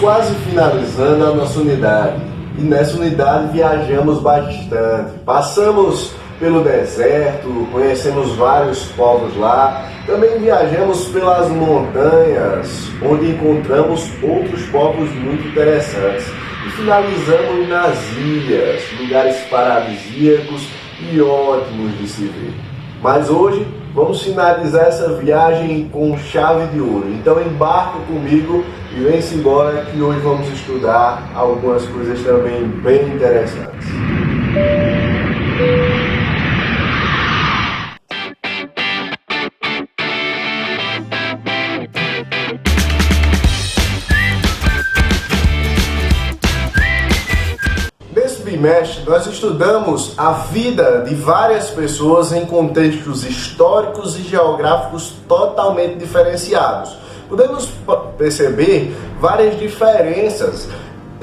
quase finalizando a nossa unidade e nessa unidade viajamos bastante. Passamos pelo deserto, conhecemos vários povos lá, também viajamos pelas montanhas, onde encontramos outros povos muito interessantes. E finalizamos nas ilhas, lugares paradisíacos e ótimos de se ver. Mas hoje vamos finalizar essa viagem com chave de ouro. Então embarca comigo e vem-se embora que hoje vamos estudar algumas coisas também bem interessantes. Nesse bimestre, nós estudamos a vida de várias pessoas em contextos históricos e geográficos totalmente diferenciados. Podemos perceber várias diferenças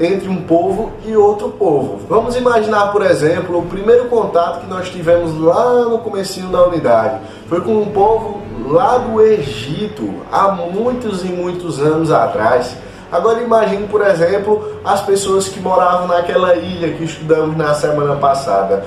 entre um povo e outro povo. Vamos imaginar, por exemplo, o primeiro contato que nós tivemos lá no comecinho da unidade. Foi com um povo lá do Egito, há muitos e muitos anos atrás. Agora imagine, por exemplo, as pessoas que moravam naquela ilha que estudamos na semana passada.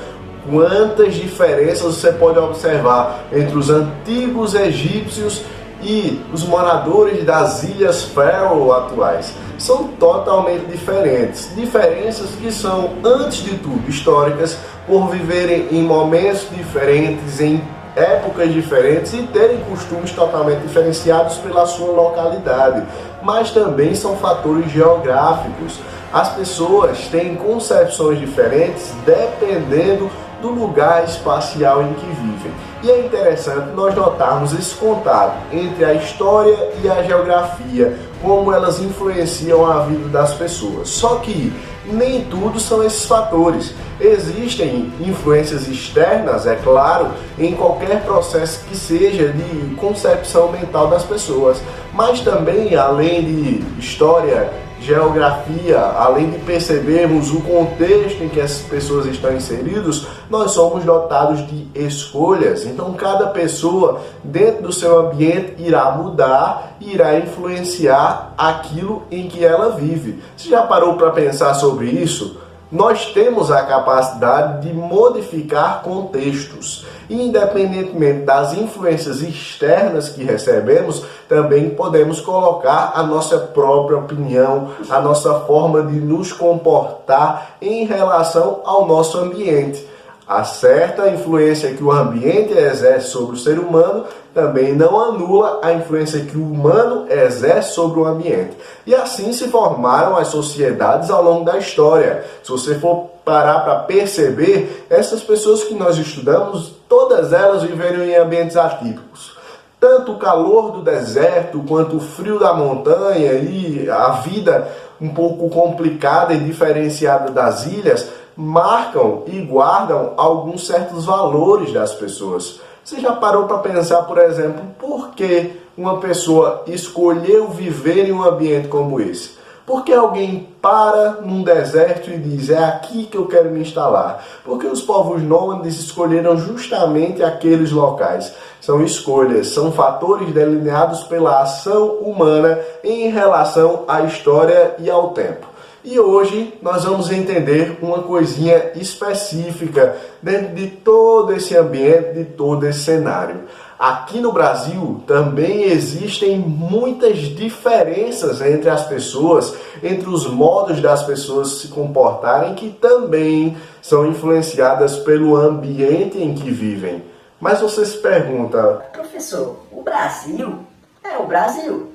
Quantas diferenças você pode observar entre os antigos egípcios e os moradores das ilhas Faroe atuais. São totalmente diferentes. Diferenças que são, antes de tudo, históricas, por viverem em momentos diferentes, em épocas diferentes e terem costumes totalmente diferenciados pela sua localidade. Mas também são fatores geográficos. As pessoas têm concepções diferentes dependendo do lugar espacial em que vivem. E é interessante nós notarmos esse contato entre a história e a geografia, como elas influenciam a vida das pessoas. Só que nem tudo são esses fatores. Existem influências externas, é claro, em qualquer processo que seja de concepção mental das pessoas. Mas também, além de história, geografia, além de percebermos o contexto em que essas pessoas estão inseridas, nós somos dotados de escolhas. Então cada pessoa dentro do seu ambiente irá mudar, irá influenciar aquilo em que ela vive. Você já parou para pensar sobre isso? Nós temos a capacidade de modificar contextos. E, independentemente das influências externas que recebemos, também podemos colocar a nossa própria opinião, a nossa forma de nos comportar em relação ao nosso ambiente. A certa influência que o ambiente exerce sobre o ser humano também não anula a influência que o humano exerce sobre o ambiente. E assim se formaram as sociedades ao longo da história. Se você for parar para perceber, essas pessoas que nós estudamos, todas elas viveram em ambientes atípicos. Tanto o calor do deserto, quanto o frio da montanha e a vida um pouco complicada e diferenciada das ilhas, marcam e guardam alguns certos valores das pessoas. Você já parou para pensar, por exemplo, por que uma pessoa escolheu viver em um ambiente como esse? Por que alguém para num deserto e diz, é aqui que eu quero me instalar? Porque os povos nômades escolheram justamente aqueles locais. São escolhas, são fatores delineados pela ação humana em relação à história e ao tempo. E hoje nós vamos entender uma coisinha específica dentro de todo esse ambiente, de todo esse cenário. Aqui no Brasil também existem muitas diferenças entre as pessoas, entre os modos das pessoas se comportarem, que também são influenciadas pelo ambiente em que vivem. Mas você se pergunta, professor, o Brasil é o Brasil.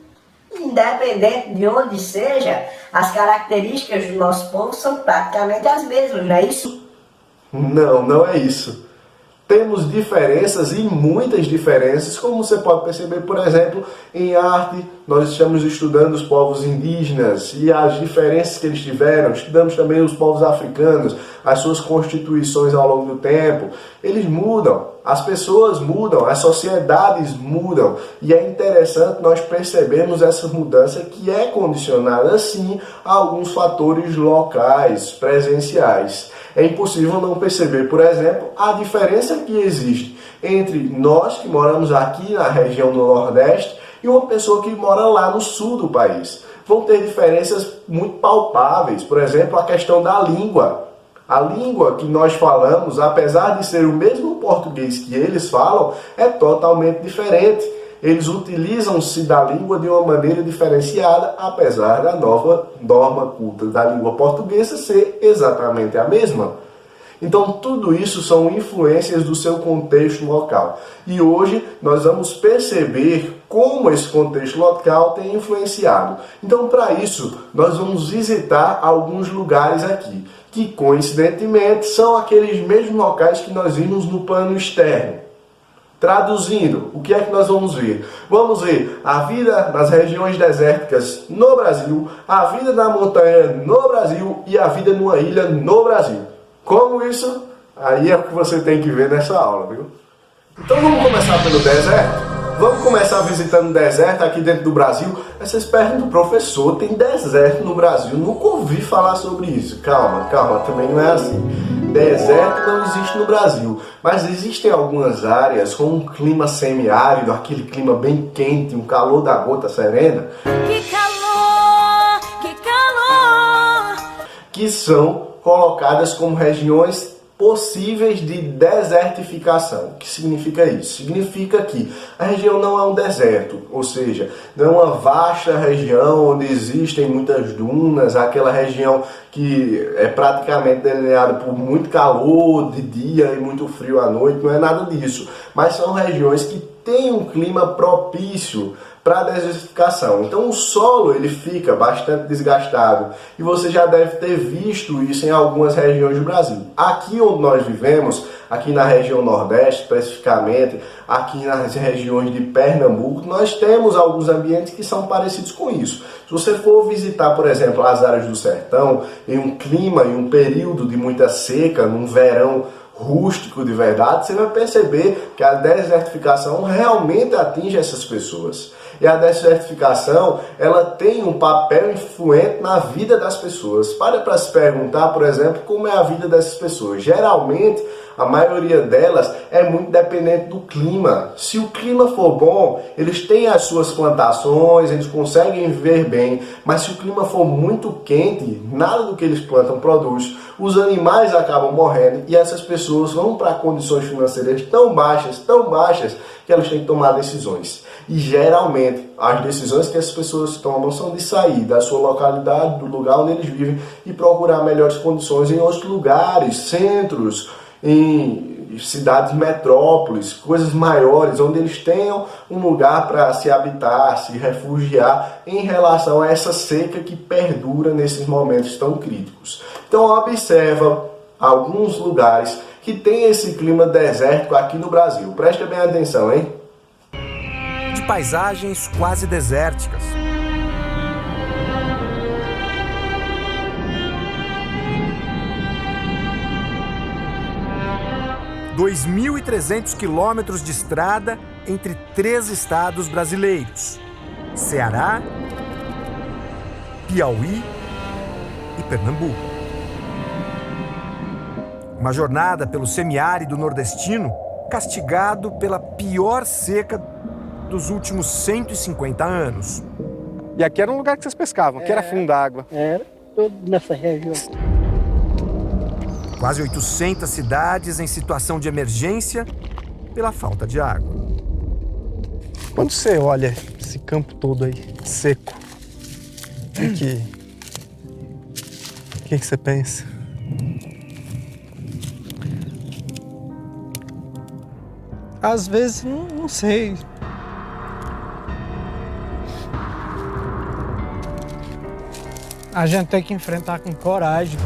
Independente de onde seja, as características do nosso povo são praticamente as mesmas, não é isso? Não é isso. Temos diferenças e muitas diferenças, como você pode perceber, por exemplo, em arte, nós estamos estudando os povos indígenas e as diferenças que eles tiveram, estudamos também os povos africanos, as suas constituições ao longo do tempo. Eles mudam, as pessoas mudam, as sociedades mudam, e é interessante nós percebermos essa mudança que é condicionada, sim, a alguns fatores locais, presenciais. É impossível não perceber, por exemplo, a diferença que existe entre nós que moramos aqui na região do Nordeste e uma pessoa que mora lá no sul do país. vão ter diferenças muito palpáveis. Por exemplo, a questão da língua. A língua que nós falamos, apesar de ser o mesmo português que eles falam, é totalmente diferente. Eles utilizam-se da língua de uma maneira diferenciada, apesar da nova norma culta da língua portuguesa ser exatamente a mesma. Então, tudo isso são influências do seu contexto local. E hoje nós vamos perceber como esse contexto local tem influenciado. Então, para isso, nós vamos visitar alguns lugares aqui, que coincidentemente são aqueles mesmos locais que nós vimos no plano externo. Traduzindo, o que é que nós vamos ver? Vamos ver a vida nas regiões desérticas no Brasil, a vida na montanha no Brasil e a vida numa ilha no Brasil. Como isso? Aí é o que você tem que ver nessa aula, viu? Então vamos começar pelo deserto? Vamos começar visitando o deserto aqui dentro do Brasil. Aí vocês perguntam, professor, tem deserto no Brasil? Nunca ouvi falar sobre isso. Calma, também não é assim. Deserto não existe no Brasil, mas existem algumas áreas com um clima semiárido, aquele clima bem quente, um calor da gota serena. Que calor, que calor! Que são colocadas como regiões possíveis de desertificação. O que significa isso? Significa que a região não é um deserto, ou seja, não é uma vasta região onde existem muitas dunas, aquela região que é praticamente delineada por muito calor de dia e muito frio à noite, não é nada disso. Mas são regiões que têm um clima propício para a desertificação. Então o solo ele fica bastante desgastado e você já deve ter visto isso em algumas regiões do Brasil. Aqui onde nós vivemos, aqui na região Nordeste especificamente, aqui nas regiões de Pernambuco, nós temos alguns ambientes que são parecidos com isso. Se você for visitar, por exemplo, as áreas do sertão, em um clima, em um período de muita seca, num verão rústico de verdade, você vai perceber que a desertificação realmente atinge essas pessoas. E a desertificação, ela tem um papel influente na vida das pessoas. Para se perguntar, por exemplo, como é a vida dessas pessoas. Geralmente, a maioria delas é muito dependente do clima. Se o clima for bom, eles têm as suas plantações, eles conseguem viver bem. Mas se o clima for muito quente, nada do que eles plantam produz. Os animais acabam morrendo e essas pessoas vão para condições financeiras tão baixas, que elas têm que tomar decisões. E geralmente, as decisões que essas pessoas tomam são de sair da sua localidade, do lugar onde eles vivem e procurar melhores condições em outros lugares, centros, em cidades metrópoles, coisas maiores, onde eles tenham um lugar para se habitar, se refugiar em relação a essa seca que perdura nesses momentos tão críticos. Então observa alguns lugares que tem esse clima desértico aqui no Brasil. Presta bem atenção, hein? De paisagens quase desérticas. – 2.300 quilômetros de estrada entre 3 estados brasileiros: Ceará, Piauí e Pernambuco. Uma jornada pelo semiárido nordestino, castigado pela pior seca dos últimos 150 anos. E aqui era um lugar que vocês pescavam, aqui era fundo da água. Era, todo nessa região. Quase 800 cidades em situação de emergência pela falta de água. Quando você olha esse campo todo aí, seco, o que você pensa? Às vezes, não sei. A gente tem que enfrentar com coragem.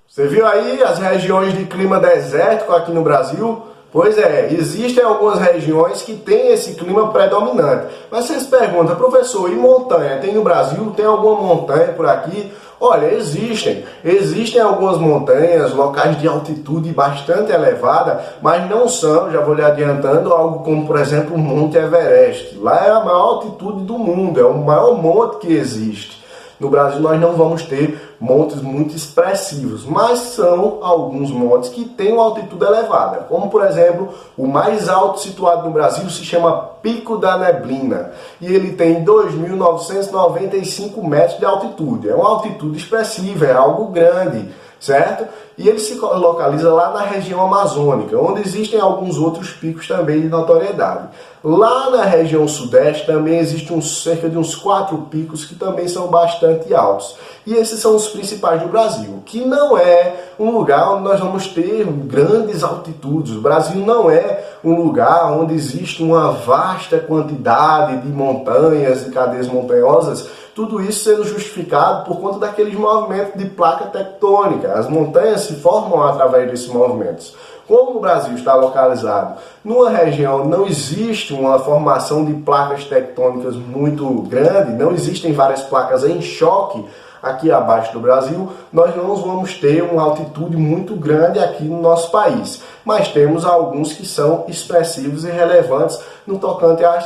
Você viu aí as regiões de clima desértico aqui no Brasil? Pois é, existem algumas regiões que têm esse clima predominante. Mas vocês perguntam, professor, e montanha? Tem no Brasil? Tem alguma montanha por aqui? Olha, existem algumas montanhas, locais de altitude bastante elevada, mas não são, já vou lhe adiantando, algo como, por exemplo, o Monte Everest. Lá é a maior altitude do mundo, é o maior monte que existe. No Brasil nós não vamos ter montes muito expressivos, mas são alguns montes que têm uma altitude elevada, como por exemplo, o mais alto situado no Brasil se chama Pico da Neblina, e ele tem 2.995 metros de altitude. É uma altitude expressiva, é algo grande, certo? E ele se localiza lá na região amazônica, onde existem alguns outros picos também de notoriedade. Lá na região sudeste também existem cerca de uns 4 picos que também são bastante altos. E esses são os principais do Brasil, que não é um lugar onde nós vamos ter grandes altitudes. O Brasil não é um lugar onde existe uma vasta quantidade de montanhas e cadeias montanhosas, tudo isso sendo justificado por conta daqueles movimentos de placa tectônica. As montanhas se formam através desses movimentos. Como o Brasil está localizado numa região onde não existe uma formação de placas tectônicas muito grande, não existem várias placas em choque aqui abaixo do Brasil, nós não vamos ter uma altitude muito grande aqui no nosso país. Mas temos alguns que são expressivos e relevantes no tocante à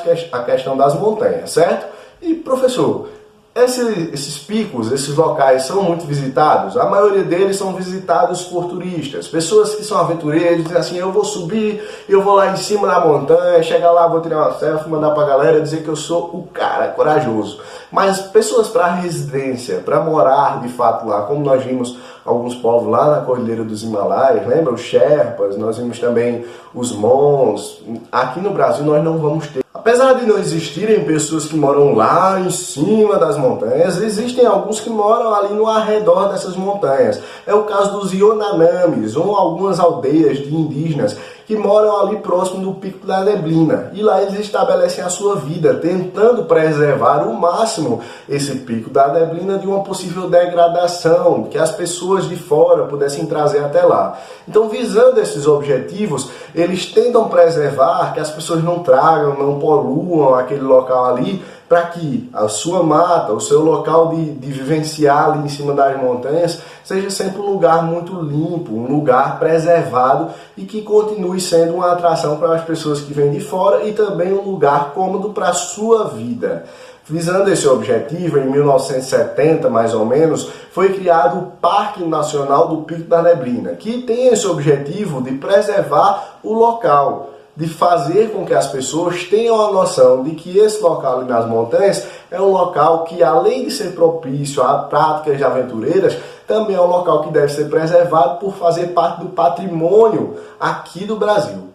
questão das montanhas, certo? E professor, esses picos, esses locais são muito visitados? A maioria deles são visitados por turistas, pessoas que são aventureiros, dizem assim, eu vou subir, eu vou lá em cima da montanha, chegar lá, vou tirar uma selfie, mandar pra galera dizer que eu sou o cara corajoso. Mas pessoas para residência, para morar de fato lá, como nós vimos alguns povos lá na Cordilheira dos Himalaias, lembra? Os Sherpas, nós vimos também os Mons. Aqui no Brasil nós não vamos ter. Apesar de não existirem pessoas que moram lá em cima das montanhas, existem alguns que moram ali no arredor dessas montanhas. É o caso dos Yonanamis, ou algumas aldeias de indígenas que moram ali próximo do Pico da Neblina. E lá eles estabelecem a sua vida, tentando preservar o máximo esse Pico da Neblina de uma possível degradação, que as pessoas de fora pudessem trazer até lá. Então, visando esses objetivos, eles tentam preservar que as pessoas não tragam, não poluam aquele local ali, para que a sua mata, o seu local de vivenciar ali em cima das montanhas, seja sempre um lugar muito limpo, um lugar preservado e que continue sendo uma atração para as pessoas que vêm de fora e também um lugar cômodo para a sua vida. Visando esse objetivo, em 1970, mais ou menos, foi criado o Parque Nacional do Pico da Neblina, que tem esse objetivo de preservar o local, de fazer com que as pessoas tenham a noção de que esse local ali nas montanhas é um local que, além de ser propício a práticas de aventureiras, também é um local que deve ser preservado por fazer parte do patrimônio aqui do Brasil.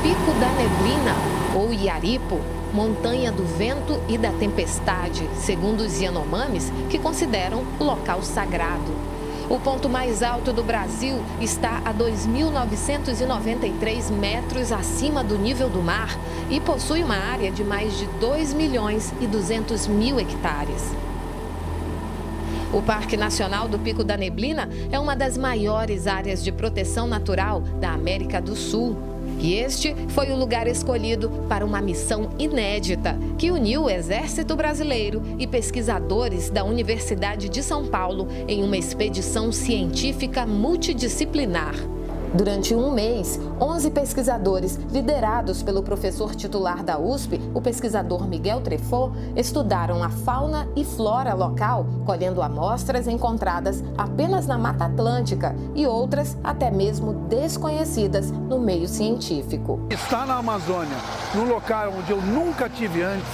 Pico da Neblina, ou Iaripo, montanha do vento e da tempestade, segundo os Yanomamis, que consideram o local sagrado. O ponto mais alto do Brasil está a 2.993 metros acima do nível do mar e possui uma área de mais de 2.200.000 hectares. O Parque Nacional do Pico da Neblina é uma das maiores áreas de proteção natural da América do Sul. E este foi o lugar escolhido para uma missão inédita que uniu o Exército Brasileiro e pesquisadores da Universidade de São Paulo em uma expedição científica multidisciplinar. Durante um mês, 11 pesquisadores, liderados pelo professor titular da USP, o pesquisador Miguel Treffaut, estudaram a fauna e flora local, colhendo amostras encontradas apenas na Mata Atlântica e outras até mesmo desconhecidas no meio científico. Estar na Amazônia, num local onde eu nunca tive antes,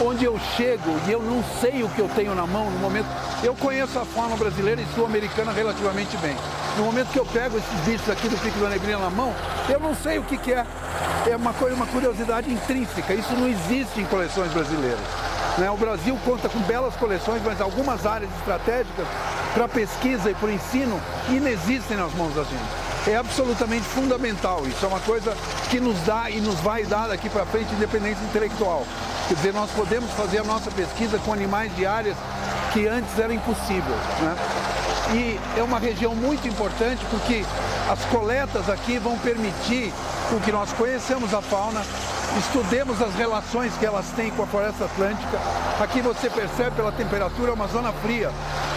onde eu chego e eu não sei o que eu tenho na mão no momento. Eu conheço a fauna brasileira e sul-americana relativamente bem. No momento que eu pego esses bichos aqui do Pico da Neblina na mão, eu não sei o que é. É uma curiosidade intrínseca. Isso não existe em coleções brasileiras. O Brasil conta com belas coleções, mas algumas áreas estratégicas para pesquisa e para o ensino inexistem nas mãos da gente. É absolutamente fundamental. Isso é uma coisa que nos dá e nos vai dar daqui para frente independência intelectual. Quer dizer, nós podemos fazer a nossa pesquisa com animais de áreas que antes era impossível, E é uma região muito importante porque as coletas aqui vão permitir que nós conheçamos a fauna, estudemos as relações que elas têm com a floresta atlântica. Aqui você percebe pela temperatura, é uma zona fria.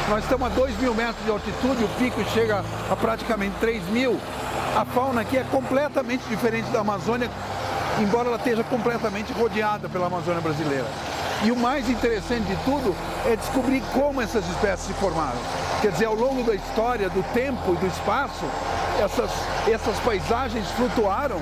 Nós estamos a 2.000 metros de altitude, o pico chega a praticamente 3.000. A fauna aqui é completamente diferente da Amazônia, embora ela esteja completamente rodeada pela Amazônia brasileira. E o mais interessante de tudo é descobrir como essas espécies se formaram. Quer dizer, ao longo da história, do tempo e do espaço, essas paisagens flutuaram,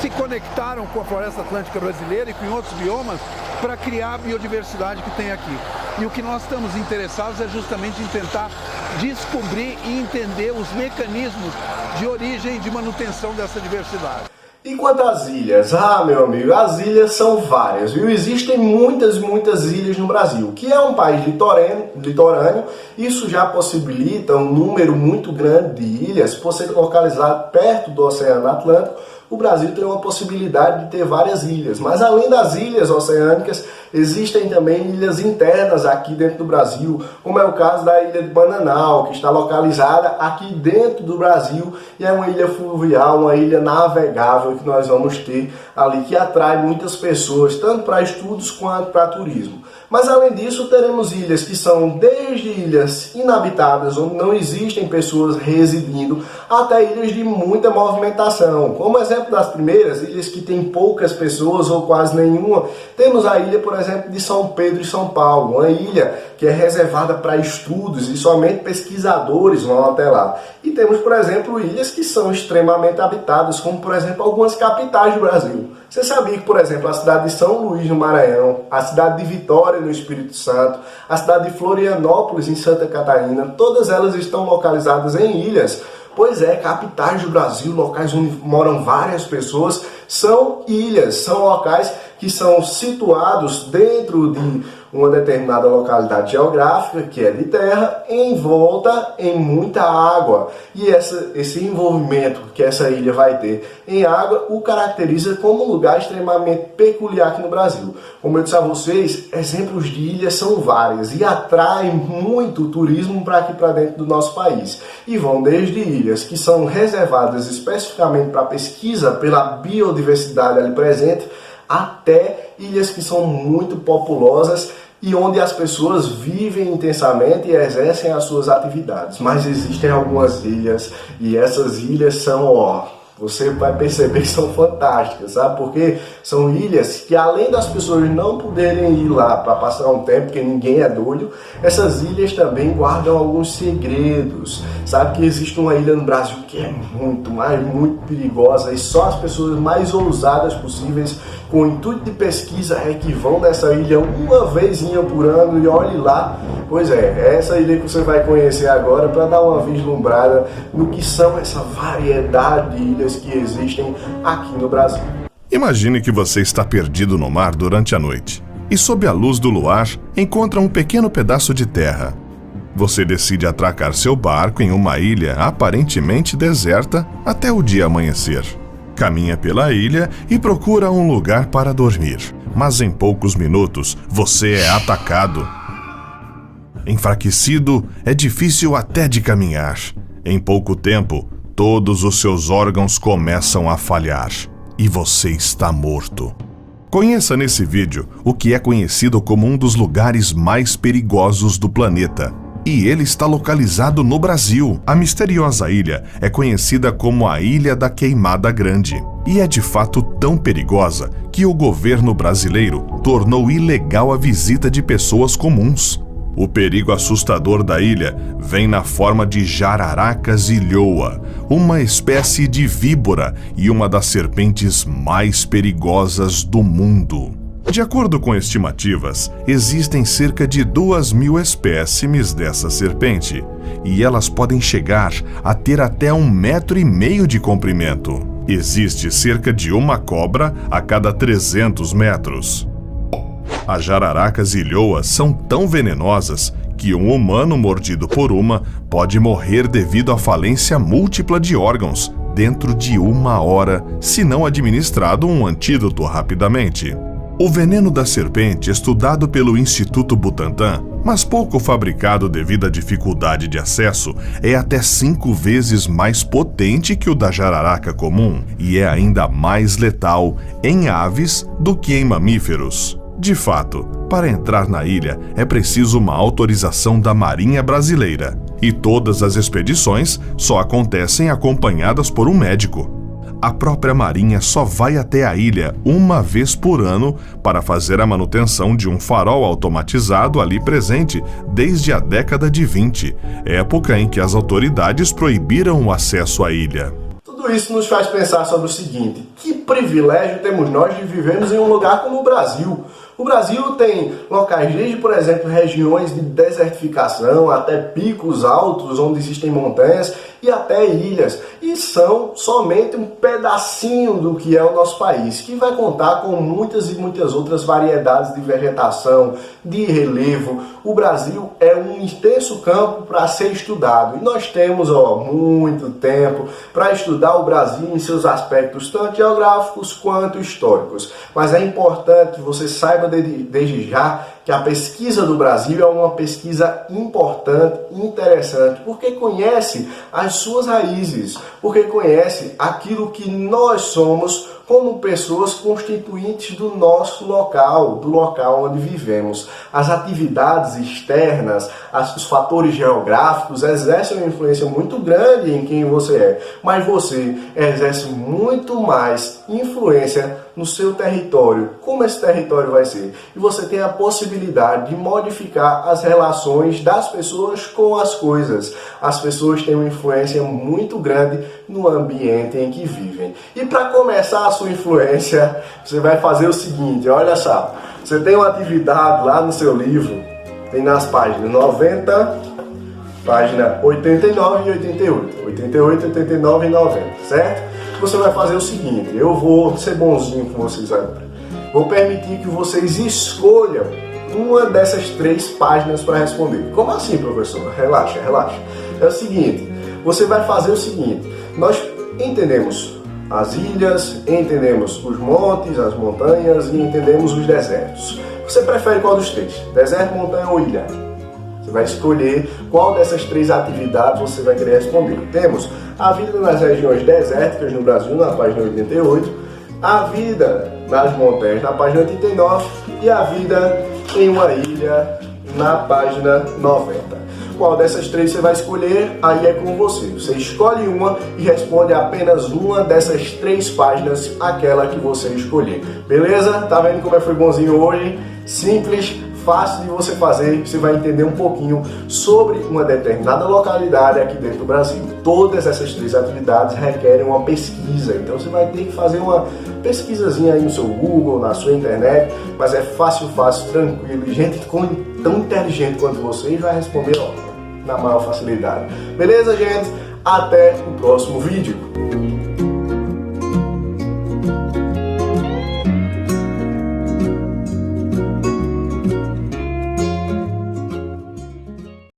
se conectaram com a floresta atlântica brasileira e com outros biomas para criar a biodiversidade que tem aqui. E o que nós estamos interessados é justamente em tentar descobrir e entender os mecanismos de origem e de manutenção dessa diversidade. E quanto às ilhas? Meu amigo, as ilhas são várias, viu? Existem muitas ilhas no Brasil, que é um país litorâneo. Isso já possibilita um número muito grande de ilhas. Por ser localizado perto do Oceano Atlântico, o Brasil tem uma possibilidade de ter várias ilhas. Mas além das ilhas oceânicas, existem também ilhas internas aqui dentro do Brasil, como é o caso da ilha de Bananal, que está localizada aqui dentro do Brasil, e é uma ilha fluvial, uma ilha navegável que nós vamos ter ali, que atrai muitas pessoas, tanto para estudos quanto para turismo. Mas além disso, teremos ilhas que são desde ilhas inabitadas, onde não existem pessoas residindo, até ilhas de muita movimentação. Como exemplo das primeiras, ilhas que tem poucas pessoas ou quase nenhuma, temos a ilha, por exemplo, de São Pedro e São Paulo, uma ilha que é reservada para estudos e somente pesquisadores vão até lá. E temos, por exemplo, ilhas que são extremamente habitadas, como, por exemplo, algumas capitais do Brasil. Você sabia que, por exemplo, a cidade de São Luís, no Maranhão, a cidade de Vitória, no Espírito Santo, a cidade de Florianópolis, em Santa Catarina, todas elas estão localizadas em ilhas? Pois é, capitais do Brasil, locais onde moram várias pessoas, são ilhas, são locais que são situados dentro de uma determinada localidade geográfica, que é de terra, envolta em muita água. E esse envolvimento que essa ilha vai ter em água o caracteriza como um lugar extremamente peculiar aqui no Brasil. Como eu disse a vocês, exemplos de ilhas são várias e atraem muito turismo para aqui para dentro do nosso país. E vão desde ilhas que são reservadas especificamente para pesquisa pela biodiversidade ali presente, até ilhas que são muito populosas e onde as pessoas vivem intensamente e exercem as suas atividades. Mas existem algumas ilhas, e essas ilhas são, você vai perceber que são fantásticas, sabe? Porque são ilhas que, além das pessoas não poderem ir lá para passar um tempo, porque ninguém é doido, essas ilhas também guardam alguns segredos. Sabe que existe uma ilha no Brasil que é muito perigosa, e só as pessoas mais ousadas possíveis, com o intuito de pesquisa, é que vão nessa ilha uma vezinha por ano, e olhe lá. Pois é essa ilha que você vai conhecer agora para dar uma vislumbrada no que são essa variedade de ilhas que existem aqui no Brasil. Imagine que você está perdido no mar durante a noite e, sob a luz do luar, encontra um pequeno pedaço de terra. Você decide atracar seu barco em uma ilha aparentemente deserta até o dia amanhecer. Caminha pela ilha e procura um lugar para dormir, mas em poucos minutos você é atacado. Enfraquecido, é difícil até de caminhar. Em pouco tempo, todos os seus órgãos começam a falhar e você está morto. Conheça nesse vídeo o que é conhecido como um dos lugares mais perigosos do planeta. E ele está localizado no Brasil. A misteriosa ilha é conhecida como a Ilha da Queimada Grande. E é de fato tão perigosa que o governo brasileiro tornou ilegal a visita de pessoas comuns. O perigo assustador da ilha vem na forma de jararacas ilhoa, uma espécie de víbora e uma das serpentes mais perigosas do mundo. De acordo com estimativas, existem cerca de 2.000 espécimes dessa serpente, e elas podem chegar a ter até 1,5 metro de comprimento. Existe cerca de uma cobra a cada 300 metros. As jararacas ilhoas são tão venenosas que um humano mordido por uma pode morrer devido à falência múltipla de órgãos dentro de 1 hora, se não administrado um antídoto rapidamente. O veneno da serpente, estudado pelo Instituto Butantan, mas pouco fabricado devido à dificuldade de acesso, é até 5 vezes mais potente que o da jararaca comum e é ainda mais letal em aves do que em mamíferos. De fato, para entrar na ilha é preciso uma autorização da Marinha Brasileira, e todas as expedições só acontecem acompanhadas por um médico. a própria Marinha só vai até a ilha uma vez por ano para fazer a manutenção de um farol automatizado ali presente desde a década de 20, época em que as autoridades proibiram o acesso à ilha. Tudo isso nos faz pensar sobre o seguinte: que privilégio temos nós de vivermos em um lugar como o Brasil. O Brasil tem locais desde, por exemplo, regiões de desertificação até picos altos onde existem montanhas e até ilhas. E são somente um pedacinho do que é o nosso país, que vai contar com muitas e muitas outras variedades de vegetação, de relevo. O Brasil é um extenso campo para ser estudado. E nós temos muito tempo para estudar o Brasil em seus aspectos tanto geográficos quanto históricos. Mas é importante que você saiba desde já que a pesquisa do Brasil é uma pesquisa importante e interessante, porque conhece as suas raízes, porque conhece aquilo que nós somos como pessoas constituintes do nosso local, do local onde vivemos. As atividades externas, os fatores geográficos exercem uma influência muito grande em quem você é, mas você exerce muito mais influência no seu território, como esse território vai ser. E você tem a possibilidade de modificar as relações das pessoas com as coisas. As pessoas têm uma influência muito grande no ambiente em que vivem. E para começar a sua influência, você vai fazer o seguinte, olha só. Você tem uma atividade lá no seu livro, tem nas páginas 90, página 89 e 88. 88, 89 e 90, certo? Você vai fazer o seguinte, eu vou ser bonzinho com vocês agora. Vou permitir que vocês escolham uma dessas 3 páginas para responder. Como assim, professor? Relaxa, relaxa. É o seguinte, você vai fazer o seguinte, nós entendemos as ilhas, entendemos os montes, as montanhas e entendemos os desertos. Você prefere qual dos 3? Deserto, montanha ou ilha? Você vai escolher qual dessas 3 atividades você vai querer responder. Temos a vida nas regiões desérticas no Brasil, na página 88, a vida nas montanhas, na página 89, e a vida em uma ilha, na página 90. Qual dessas 3 você vai escolher, aí é com você. Você escolhe uma e responde apenas uma dessas 3 páginas, aquela que você escolher. Beleza? Tá vendo como foi bonzinho hoje? Simples, fácil de você fazer, você vai entender um pouquinho sobre uma determinada localidade aqui dentro do Brasil. Todas essas 3 atividades requerem uma pesquisa, então você vai ter que fazer uma pesquisazinha aí no seu Google, na sua internet, mas é fácil, tranquilo, e gente tão inteligente quanto vocês vai responder na maior facilidade. Beleza, gente? Até o próximo vídeo.